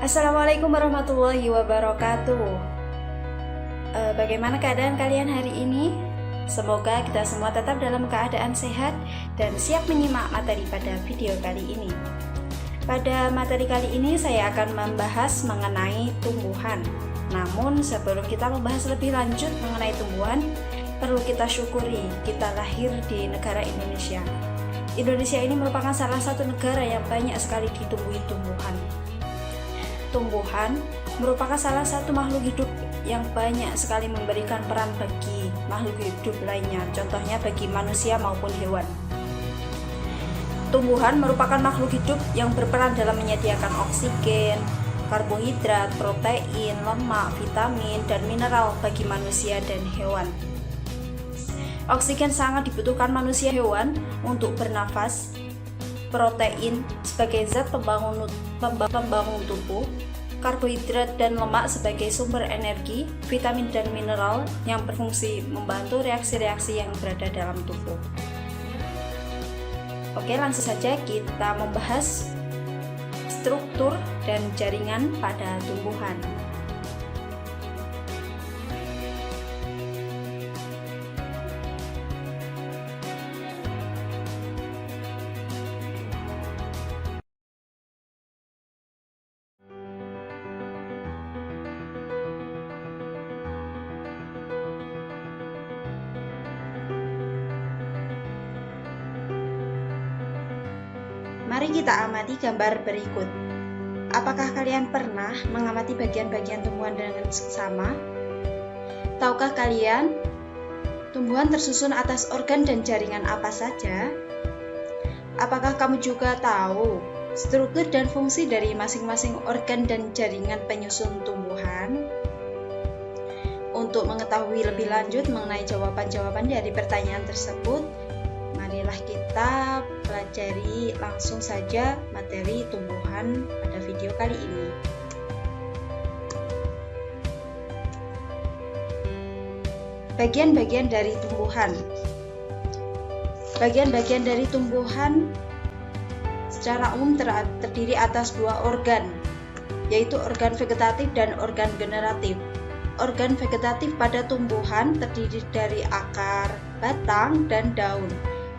Assalamualaikum warahmatullahi wabarakatuh. Bagaimana keadaan kalian hari ini? Semoga kita semua tetap dalam keadaan sehat dan siap menyimak materi pada video kali ini. Pada materi kali ini saya akan membahas mengenai tumbuhan. Namun sebelum kita membahas lebih lanjut mengenai tumbuhan, perlu kita syukuri kita lahir di negara Indonesia. Indonesia ini merupakan salah satu negara yang banyak sekali ditumbuhi tumbuhan. Tumbuhan merupakan salah satu makhluk hidup yang banyak sekali memberikan peran bagi makhluk hidup lainnya, contohnya bagi manusia maupun hewan. Tumbuhan merupakan makhluk hidup yang berperan dalam menyediakan oksigen, karbohidrat, protein, lemak, vitamin, dan mineral bagi manusia dan hewan. Oksigen sangat dibutuhkan manusia hewan untuk bernafas, protein sebagai zat pembangun tubuh, karbohidrat dan lemak sebagai sumber energi, vitamin dan mineral yang berfungsi membantu reaksi-reaksi yang berada dalam tubuh. Oke, langsung saja kita membahas struktur dan jaringan pada tumbuhan. Mari kita amati gambar berikut. Apakah kalian pernah mengamati bagian-bagian tumbuhan dengan seksama? Tahukah kalian, tumbuhan tersusun atas organ dan jaringan apa saja? Apakah kamu juga tahu struktur dan fungsi dari masing-masing organ dan jaringan penyusun tumbuhan? Untuk mengetahui lebih lanjut mengenai jawaban-jawaban dari pertanyaan tersebut, marilah kita pelajari langsung saja materi tumbuhan pada video kali ini. Bagian-bagian dari tumbuhan. Bagian-bagian dari tumbuhan secara umum terdiri atas dua organ, yaitu organ vegetatif dan organ generatif. Organ vegetatif pada tumbuhan terdiri dari akar, batang, dan daun.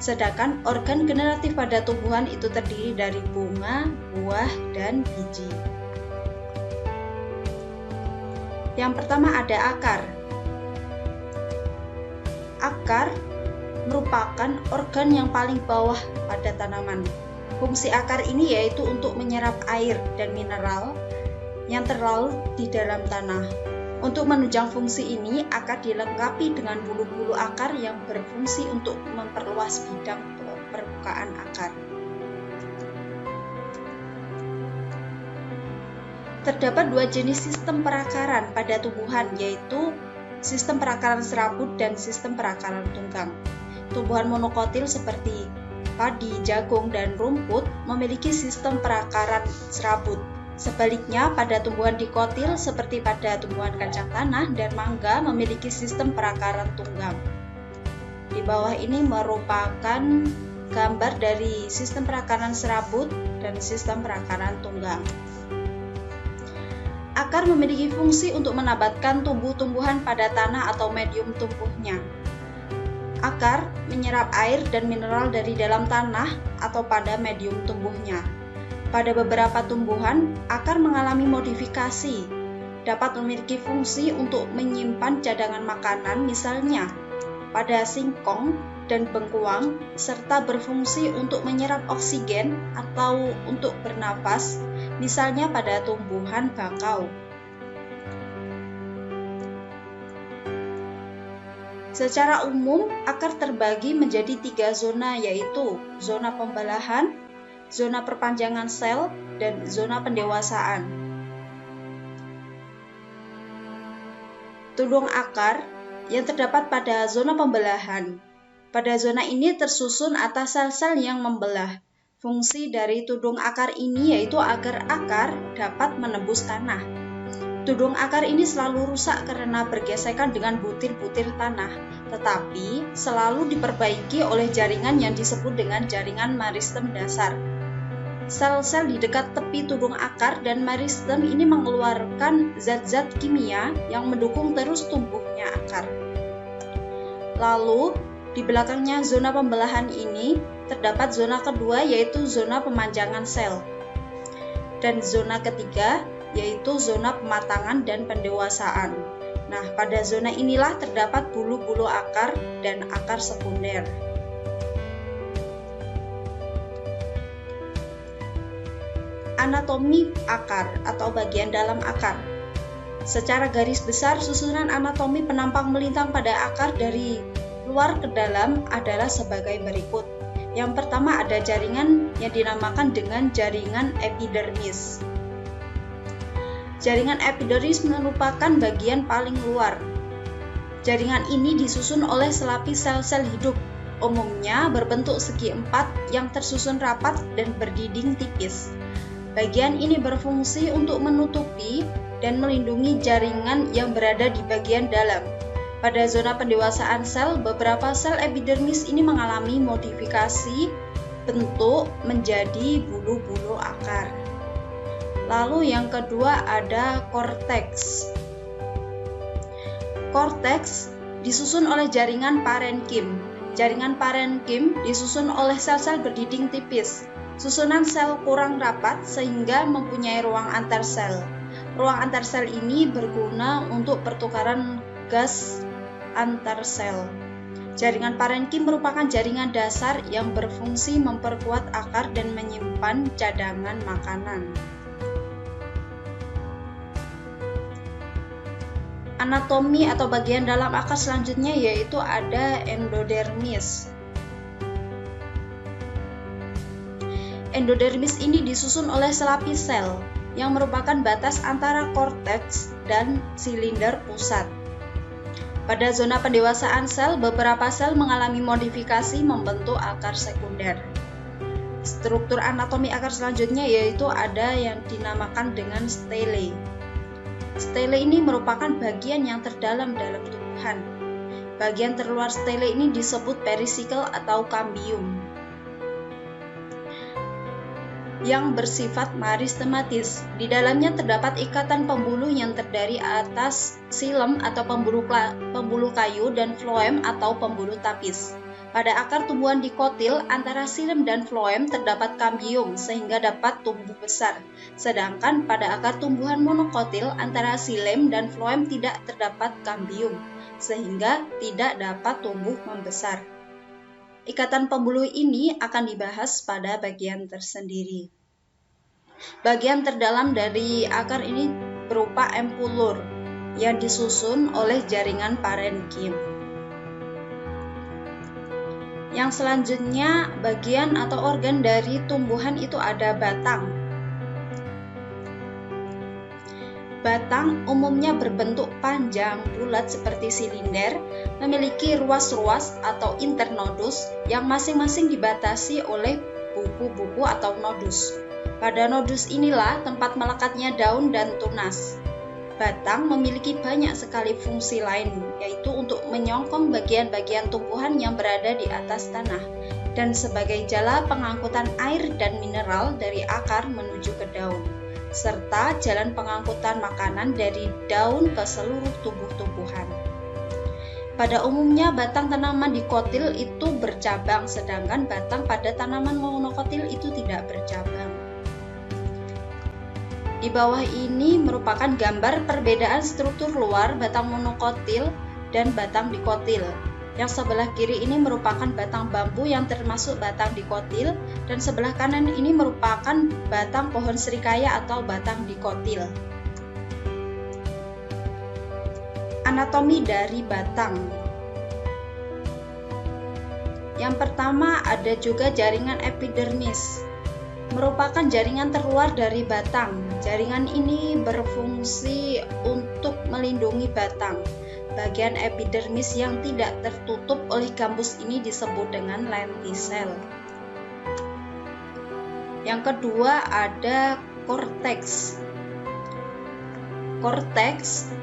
Sedangkan organ generatif pada tumbuhan itu terdiri dari bunga, buah, dan biji. Yang pertama ada akar. Akar merupakan organ yang paling bawah pada tanaman. Fungsi akar ini yaitu untuk menyerap air dan mineral yang terlarut di dalam tanah. Untuk menunjang fungsi ini, akar dilengkapi dengan bulu-bulu akar yang berfungsi untuk memperluas bidang permukaan akar. Terdapat dua jenis sistem perakaran pada tumbuhan, yaitu sistem perakaran serabut dan sistem perakaran tunggang. Tumbuhan monokotil seperti padi, jagung, dan rumput memiliki sistem perakaran serabut. Sebaliknya, pada tumbuhan dikotil seperti pada tumbuhan kacang tanah dan mangga memiliki sistem perakaran tunggang. Di bawah ini merupakan gambar dari sistem perakaran serabut dan sistem perakaran tunggang. Akar memiliki fungsi untuk menabatkan tumbuh-tumbuhan pada tanah atau medium tumbuhnya. Akar menyerap air dan mineral dari dalam tanah atau pada medium tumbuhnya. Pada beberapa tumbuhan, akar mengalami modifikasi, dapat memiliki fungsi untuk menyimpan cadangan makanan, misalnya pada singkong dan bengkuang, serta berfungsi untuk menyerap oksigen atau untuk bernafas, misalnya pada tumbuhan bakau. Secara umum, akar terbagi menjadi 3 zona, yaitu zona pembelahan, zona perpanjangan sel, dan zona pendewasaan. Tudung akar yang terdapat pada zona pembelahan. Pada zona ini tersusun atas sel-sel yang membelah. Fungsi dari tudung akar ini yaitu agar akar dapat menembus tanah. Tudung akar ini selalu rusak karena bergesekan dengan butir-butir tanah, tetapi selalu diperbaiki oleh jaringan yang disebut dengan jaringan meristem dasar. sel-sel di dekat tepi tudung akar dan meristem ini mengeluarkan zat-zat kimia yang mendukung terus tumbuhnya akar. Lalu, di belakangnya zona pembelahan ini terdapat zona kedua, yaitu zona pemanjangan sel. Dan zona ketiga yaitu zona pematangan dan pendewasaan. Nah, pada zona inilah terdapat bulu-bulu akar dan akar sekunder. Anatomi akar atau bagian dalam akar. Secara garis besar, susunan anatomi penampang melintang pada akar dari luar ke dalam adalah sebagai berikut. Yang pertama ada jaringan yang dinamakan dengan jaringan epidermis. Jaringan epidermis merupakan bagian paling luar. Jaringan ini disusun oleh selapis sel-sel hidup, umumnya berbentuk segi empat yang tersusun rapat dan berdinding tipis. Bagian ini berfungsi untuk menutupi dan melindungi jaringan yang berada di bagian dalam. Pada zona pendewasaan sel, beberapa sel epidermis ini mengalami modifikasi bentuk menjadi bulu-bulu akar. Lalu yang kedua ada korteks. Korteks disusun oleh jaringan parenkim. Jaringan parenkim disusun oleh sel-sel berdinding tipis. Susunan sel kurang rapat sehingga mempunyai ruang antar sel. Ruang antar sel ini berguna untuk pertukaran gas antar sel. Jaringan parenkim merupakan jaringan dasar yang berfungsi memperkuat akar dan menyimpan cadangan makanan. Anatomi atau bagian dalam akar selanjutnya yaitu ada endodermis. Endodermis ini disusun oleh selapis sel yang merupakan batas antara korteks dan silinder pusat. Pada zona pendewasaan sel, beberapa sel mengalami modifikasi membentuk akar sekunder. Struktur anatomi akar selanjutnya yaitu ada yang dinamakan dengan stele. Stele ini merupakan bagian yang terdalam dalam tumbuhan. Bagian terluar stele ini disebut perisikel atau kambium, yang bersifat meristematis. Di dalamnya terdapat ikatan pembuluh yang terdiri atas xilem atau pembuluh kayu dan floem atau pembuluh tapis. Pada akar tumbuhan dikotil, antara xilem dan floem terdapat kambium sehingga dapat tumbuh besar. Sedangkan pada akar tumbuhan monokotil, antara xilem dan floem tidak terdapat kambium sehingga tidak dapat tumbuh membesar. Ikatan pembuluh ini akan dibahas pada bagian tersendiri. Bagian terdalam dari akar ini berupa empulur yang disusun oleh jaringan parenkim. Yang selanjutnya, bagian atau organ dari tumbuhan itu ada batang. Batang umumnya berbentuk panjang bulat seperti silinder, memiliki ruas-ruas atau internodus yang masing-masing dibatasi oleh buku-buku atau nodus. Pada nodus inilah tempat melekatnya daun dan tunas. Batang memiliki banyak sekali fungsi lain, yaitu untuk menyongkong bagian-bagian tumbuhan yang berada di atas tanah, dan sebagai jala pengangkutan air dan mineral dari akar menuju ke daun, serta jalan pengangkutan makanan dari daun ke seluruh tubuh-tumbuhan. Pada umumnya batang tanaman dikotil itu bercabang, sedangkan batang pada tanaman monokotil itu tidak bercabang. Di bawah ini merupakan gambar perbedaan struktur luar batang monokotil dan batang dikotil. Yang sebelah kiri ini merupakan batang bambu yang termasuk batang dikotil, dan sebelah kanan ini merupakan batang pohon serikaya atau batang dikotil. Anatomi dari batang. Yang pertama ada juga jaringan epidermis. Merupakan jaringan terluar dari batang. Jaringan ini berfungsi untuk melindungi batang. Bagian epidermis yang tidak tertutup oleh gambus ini disebut dengan lentisel. Yang kedua ada korteks. Korteks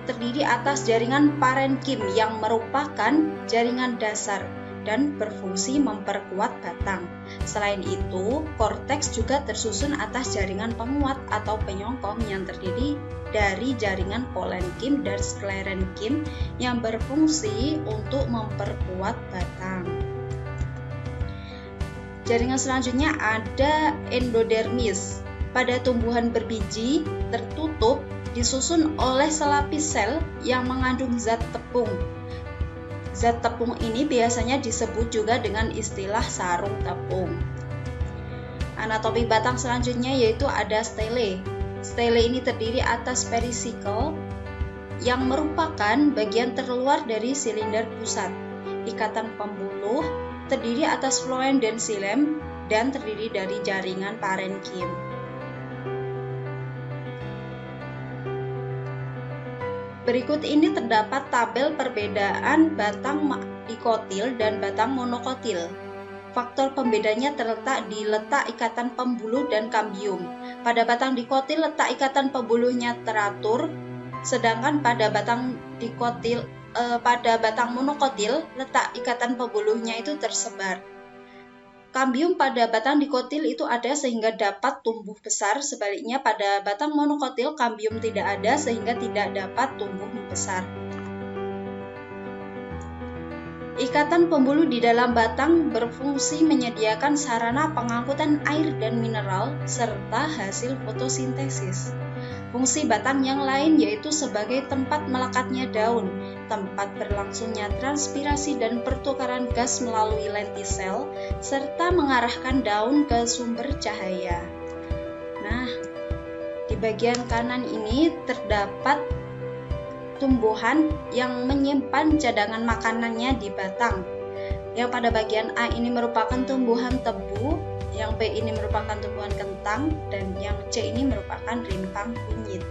terdiri atas jaringan parenkim yang merupakan jaringan dasar. dan berfungsi memperkuat batang. Selain itu, korteks juga tersusun atas jaringan penguat atau penyongkong yang terdiri dari jaringan kolenkim dan sklerenkim yang berfungsi untuk memperkuat batang. Jaringan selanjutnya ada endodermis. Pada tumbuhan berbiji tertutup disusun oleh selapis sel yang mengandung zat tepung. Zat tepung ini biasanya disebut juga dengan istilah sarung tepung. Anatomi batang selanjutnya yaitu ada stele. Stele ini terdiri atas perisikel yang merupakan bagian terluar dari silinder pusat. Ikatan pembuluh terdiri atas floem dan xilem dan terdiri dari jaringan parenkim. Berikut ini terdapat tabel perbedaan batang dikotil dan batang monokotil. Faktor pembedanya terletak di letak ikatan pembuluh dan kambium. Pada batang dikotil letak ikatan pembuluhnya teratur, sedangkan pada batang monokotil letak ikatan pembuluhnya itu tersebar. Kambium pada batang dikotil itu ada sehingga dapat tumbuh besar, sebaliknya pada batang monokotil kambium tidak ada sehingga tidak dapat tumbuh membesar. Ikatan pembuluh di dalam batang berfungsi menyediakan sarana pengangkutan air dan mineral serta hasil fotosintesis. Fungsi batang yang lain yaitu sebagai tempat melekatnya daun, tempat berlangsungnya transpirasi dan pertukaran gas melalui lentisel, serta mengarahkan daun ke sumber cahaya. Nah, di bagian kanan ini terdapat tumbuhan yang menyimpan cadangan makanannya di batang. Yang pada bagian A ini merupakan tumbuhan tebu, yang B ini merupakan tumbuhan kentang, dan yang C ini merupakan rimpang kunyit.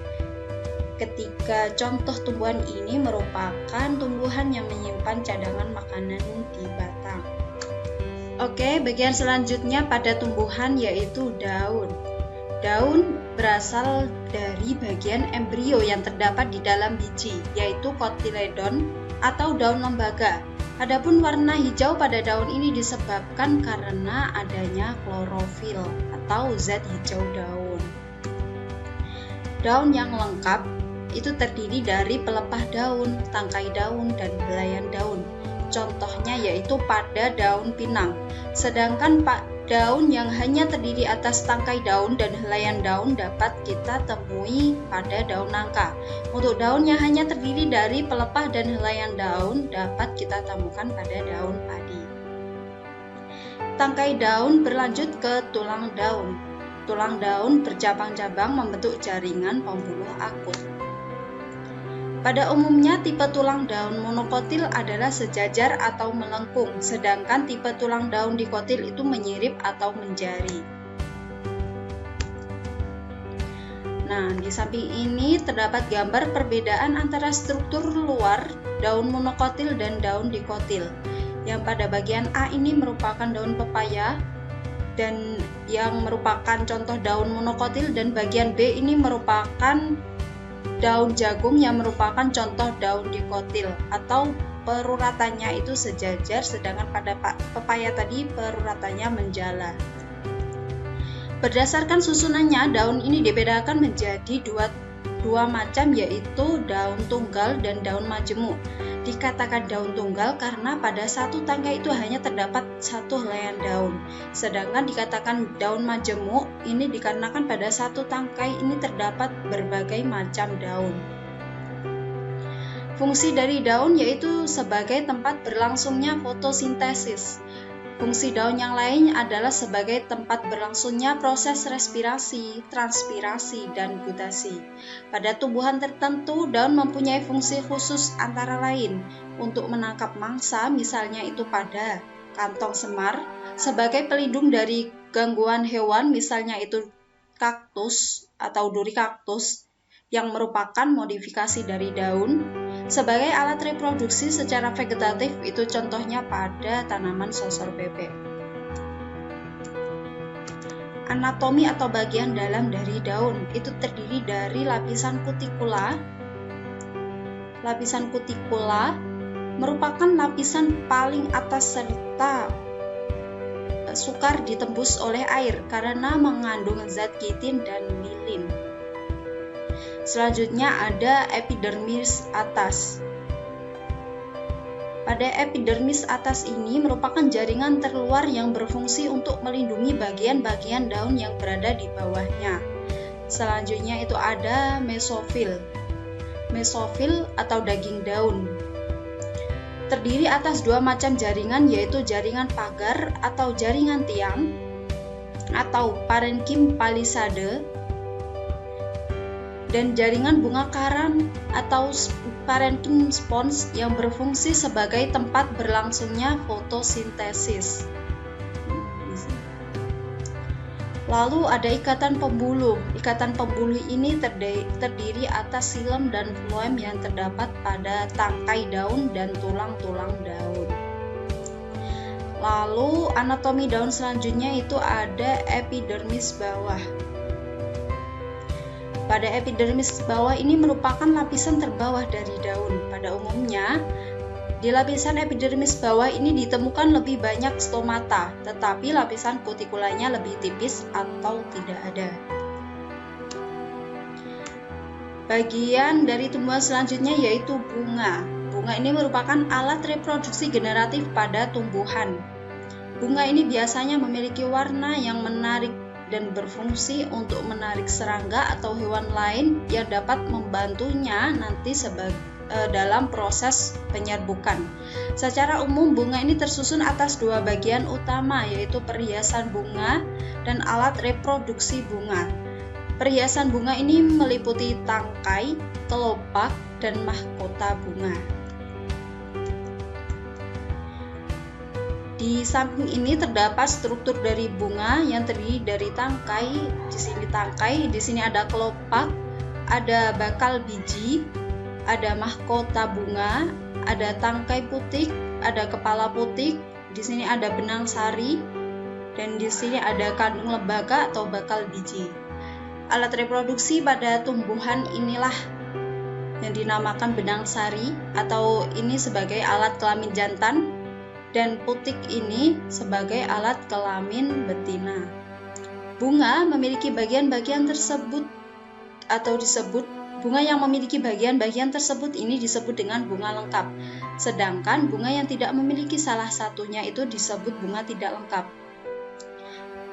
Ketiga contoh tumbuhan ini merupakan tumbuhan yang menyimpan cadangan makanan di batang. Oke, bagian selanjutnya pada tumbuhan yaitu daun. Daun berasal dari bagian embrio yang terdapat di dalam biji, yaitu kotiledon atau daun lembaga. Adapun warna hijau pada daun ini disebabkan karena adanya klorofil atau zat hijau daun. Daun yang lengkap itu terdiri dari pelepah daun, tangkai daun, dan belayan daun. Contohnya yaitu pada daun pinang. Sedangkan daun yang hanya terdiri atas tangkai daun dan helaian daun dapat kita temui pada daun nangka. Untuk daun yang hanya terdiri dari pelepah dan helaian daun dapat kita temukan pada daun padi. Tangkai daun berlanjut ke tulang daun. Tulang daun bercabang-cabang membentuk jaringan pembuluh akut. Pada umumnya tipe tulang daun monokotil adalah sejajar atau melengkung, sedangkan tipe tulang daun dikotil itu menyirip atau menjari. Nah, di samping ini terdapat gambar perbedaan antara struktur luar daun monokotil dan daun dikotil. Yang pada bagian A ini merupakan daun pepaya dan yang merupakan contoh daun monokotil, dan bagian B ini merupakan daun jagung yang merupakan contoh daun dikotil atau peruratannya itu sejajar, sedangkan pada pepaya tadi peruratannya menjala. Berdasarkan susunannya, daun ini dibedakan menjadi dua macam, yaitu daun tunggal dan daun majemuk. Dikatakan daun tunggal karena pada satu tangkai itu hanya terdapat satu helaian daun. Sedangkan dikatakan daun majemuk ini dikarenakan pada satu tangkai ini terdapat berbagai macam daun. Fungsi dari daun yaitu sebagai tempat berlangsungnya fotosintesis. Fungsi daun yang lain adalah sebagai tempat berlangsungnya proses respirasi, transpirasi, dan gutasi. Pada tumbuhan tertentu, daun mempunyai fungsi khusus antara lain untuk menangkap mangsa, misalnya itu pada kantong semar, sebagai pelindung dari gangguan hewan, misalnya itu kaktus atau duri kaktus, yang merupakan modifikasi dari daun. Sebagai alat reproduksi secara vegetatif itu contohnya pada tanaman sosor bebek. Anatomi atau bagian dalam dari daun itu terdiri dari lapisan kutikula, merupakan lapisan paling atas serta sukar ditembus oleh air karena mengandung zat kitin dan lilin. Selanjutnya ada epidermis atas. Pada epidermis atas ini merupakan jaringan terluar yang berfungsi untuk melindungi bagian-bagian daun yang berada di bawahnya. Selanjutnya itu ada mesofil. Mesofil atau daging daun. Terdiri atas dua macam jaringan, yaitu jaringan pagar atau jaringan tiang atau parenkim palisade dan jaringan bunga karang atau parenkim spons yang berfungsi sebagai tempat berlangsungnya fotosintesis. Lalu ada ikatan pembuluh. Ikatan pembuluh ini terdiri atas xilem dan floem yang terdapat pada tangkai daun dan tulang-tulang daun. Lalu anatomi daun selanjutnya itu ada epidermis bawah. Pada epidermis bawah ini merupakan lapisan terbawah dari daun. Pada umumnya, di lapisan epidermis bawah ini ditemukan lebih banyak stomata, tetapi lapisan kutikulanya lebih tipis atau tidak ada. Bagian dari tumbuhan selanjutnya yaitu bunga. Bunga ini merupakan alat reproduksi generatif pada tumbuhan. Bunga ini biasanya memiliki warna yang menarik dan berfungsi untuk menarik serangga atau hewan lain yang dapat membantunya nanti dalam proses penyerbukan. Secara umum bunga ini tersusun atas dua bagian utama, yaitu perhiasan bunga dan alat reproduksi bunga. Perhiasan bunga ini meliputi tangkai, kelopak, dan mahkota bunga. Di samping ini terdapat struktur dari bunga yang terdiri dari tangkai. Di sini ada kelopak, ada bakal biji, ada mahkota bunga, ada tangkai putik, ada kepala putik, di sini ada benang sari, dan di sini ada kandung lembaga atau bakal biji. Alat reproduksi pada tumbuhan inilah yang dinamakan benang sari, atau ini sebagai alat kelamin jantan, dan putik ini sebagai alat kelamin betina. Bunga memiliki bagian-bagian tersebut atau disebut bunga yang memiliki bagian-bagian tersebut ini disebut dengan bunga lengkap. Sedangkan bunga yang tidak memiliki salah satunya itu disebut bunga tidak lengkap.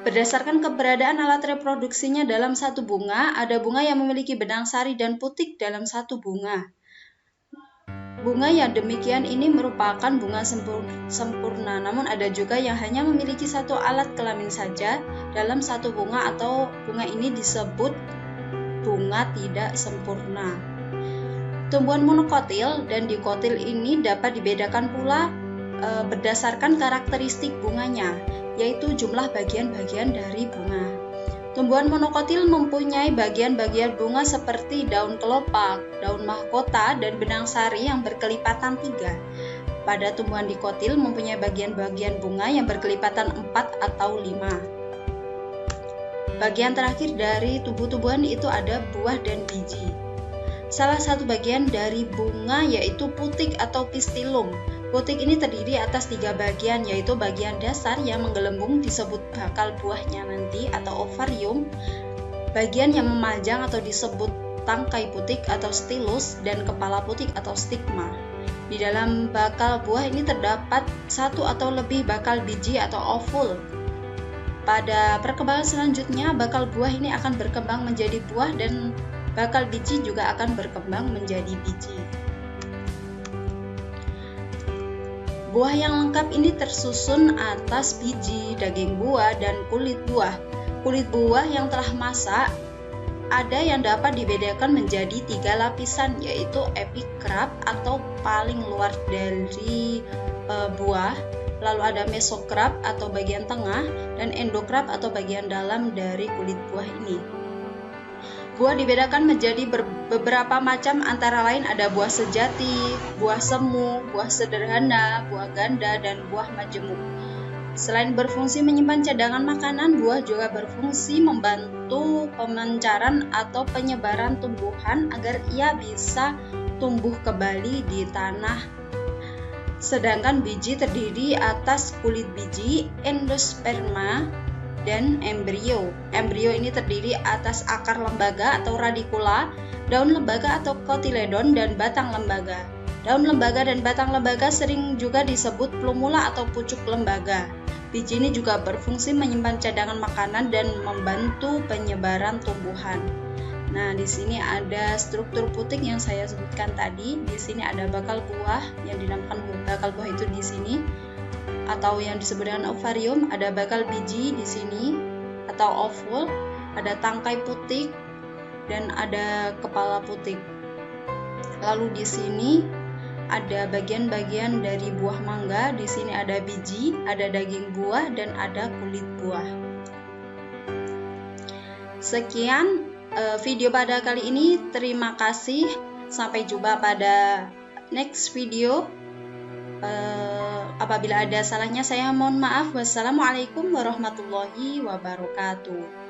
Berdasarkan keberadaan alat reproduksinya dalam satu bunga, ada bunga yang memiliki benang sari dan putik dalam satu bunga. Bunga yang demikian ini merupakan bunga sempurna, namun ada juga yang hanya memiliki satu alat kelamin saja dalam satu bunga, atau bunga ini disebut bunga tidak sempurna. Tumbuhan monokotil dan dikotil ini dapat dibedakan pula berdasarkan karakteristik bunganya, yaitu jumlah bagian-bagian dari bunga. Tumbuhan monokotil mempunyai bagian-bagian bunga seperti daun kelopak, daun mahkota, dan benang sari yang berkelipatan 3. Pada tumbuhan dikotil mempunyai bagian-bagian bunga yang berkelipatan 4 atau 5. Bagian terakhir dari tumbuh-tumbuhan itu ada buah dan biji. Salah satu bagian dari bunga yaitu putik atau pistilum. Putik ini terdiri atas 3 bagian, yaitu bagian dasar yang menggelembung disebut bakal buahnya nanti atau ovarium, bagian yang memanjang atau disebut tangkai putik atau stilus, dan kepala putik atau stigma. Di dalam bakal buah ini terdapat satu atau lebih bakal biji atau ovul. Pada perkembangan selanjutnya, bakal buah ini akan berkembang menjadi buah dan bakal biji juga akan berkembang menjadi biji. Buah yang lengkap ini tersusun atas biji, daging buah, dan kulit buah. Kulit buah yang telah masak ada yang dapat dibedakan menjadi 3 lapisan, yaitu epikrap atau paling luar dari buah, lalu ada mesokrap atau bagian tengah, dan endokrap atau bagian dalam dari kulit buah ini. Buah dibedakan menjadi beberapa macam, antara lain ada buah sejati, buah semu, buah sederhana, buah ganda, dan buah majemuk. Selain berfungsi menyimpan cadangan makanan, buah juga berfungsi membantu pemencaran atau penyebaran tumbuhan agar ia bisa tumbuh kembali di tanah Sedangkan biji terdiri atas kulit biji, endosperma, dan embrio. Embrio ini terdiri atas akar lembaga atau radikula, daun lembaga atau kotiledon, dan batang lembaga. Daun lembaga dan batang lembaga sering juga disebut plumula atau pucuk lembaga. Biji ini juga berfungsi menyimpan cadangan makanan dan membantu penyebaran tumbuhan. Nah, di sini ada struktur puting yang saya sebutkan tadi. Di sini ada bakal buah yang dinamakan bakal buah itu di sini, atau yang disebut dengan ovarium. Ada bakal biji di sini atau ovul. Ada tangkai putik dan ada kepala putik. Lalu di sini ada bagian-bagian dari buah mangga. Di sini ada biji, ada daging buah, dan ada kulit buah. Sekian video pada kali ini. Terima kasih. Sampai jumpa pada next video. Apabila ada salahnya saya mohon maaf. Wassalamualaikum warahmatullahi wabarakatuh.